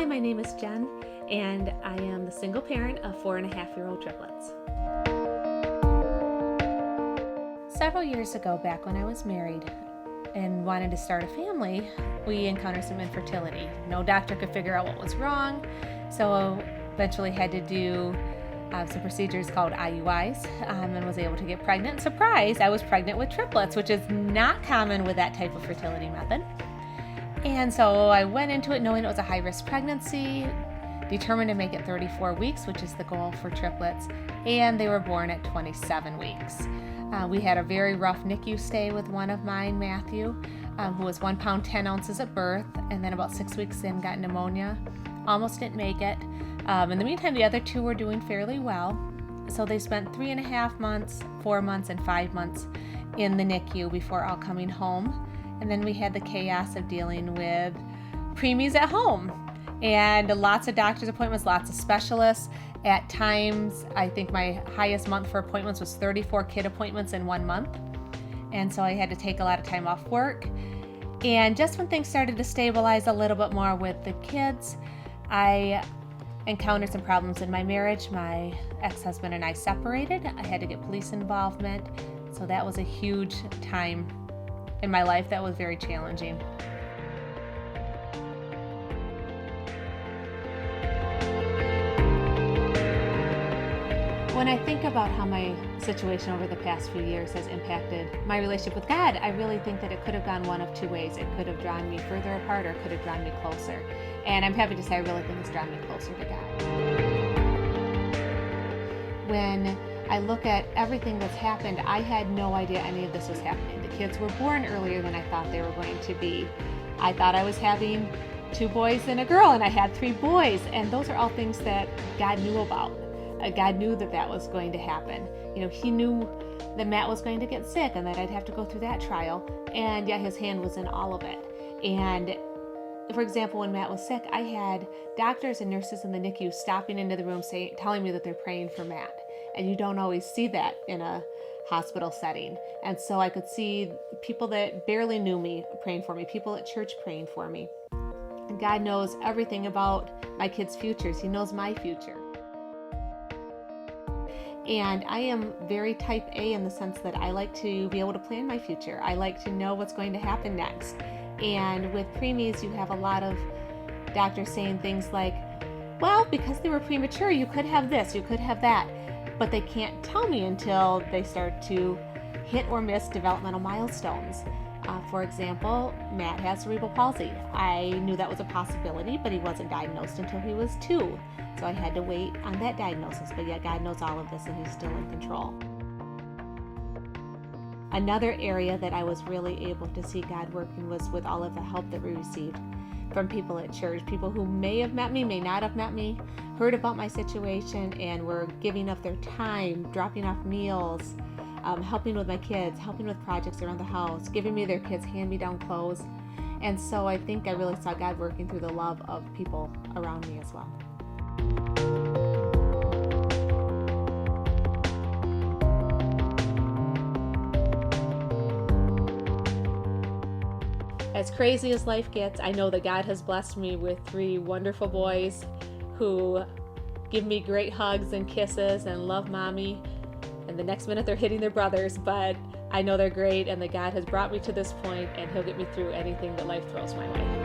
Hi, my name is Jen, and I am the single parent of 4.5-year-old triplets. Several years ago, back when I was married and wanted to start a family, we encountered some infertility. No doctor could figure out what was wrong, so eventually had to do some procedures called IUIs and was able to get pregnant. Surprise, I was pregnant with triplets, which is not common with that type of fertility method. And so I went into it knowing it was a high-risk pregnancy, determined to make it 34 weeks, which is the goal for triplets, and they were born at 27 weeks. We had a very rough NICU stay with one of mine, Matthew, who was 1 pound 10 ounces at birth, and then about 6 weeks in got pneumonia. Almost didn't make it. In the meantime, the other two were doing fairly well. So they spent 3.5 months, 4 months, and 5 months in the NICU before all coming home. And then we had the chaos of dealing with preemies at home and lots of doctor's appointments, lots of specialists. At times, I think my highest month for appointments was 34 kid appointments in 1 month. And so I had to take a lot of time off work. And just when things started to stabilize a little bit more with the kids, I encountered some problems in my marriage. My ex-husband and I separated. I had to get police involvement. So that was a huge time in my life that was very challenging. When I think about how my situation over the past few years has impacted my relationship with God, I really think that it could have gone one of two ways. It could have drawn me further apart or it could have drawn me closer. And I'm happy to say I really think it's drawn me closer to God. When I look at everything that's happened, I had no idea any of this was happening. The kids were born earlier than I thought they were going to be. I thought I was having 2 boys and a girl, and I had 3 boys. And those are all things that God knew about. God knew that that was going to happen. You know, He knew that Matt was going to get sick and that I'd have to go through that trial. And yet His hand was in all of it. And for example, when Matt was sick, I had doctors and nurses in the NICU stopping into the room telling me that they're praying for Matt. And you don't always see that in a hospital setting. And so I could see people that barely knew me praying for me, people at church praying for me. And God knows everything about my kids' futures. He knows my future. And I am very type A in the sense that I like to be able to plan my future. I like to know what's going to happen next. And with preemies, you have a lot of doctors saying things like, well, because they were premature, you could have this, you could have that. But they can't tell me until they start to hit or miss developmental milestones. For example, Matt has cerebral palsy. I knew that was a possibility, but he wasn't diagnosed until he was 2. So I had to wait on that diagnosis, but yet God knows all of this and He's still in control. Another area that I was really able to see God working was with all of the help that we received from people at church, people who may have met me, may not have met me, heard about my situation and were giving up their time, dropping off meals, helping with my kids, helping with projects around the house, giving me their kids' hand-me-down clothes. And so I think I really saw God working through the love of people around me as well. As crazy as life gets, I know that God has blessed me with 3 wonderful boys who give me great hugs and kisses and love mommy. And the next minute they're hitting their brothers, but I know they're great and that God has brought me to this point and He'll get me through anything that life throws my way.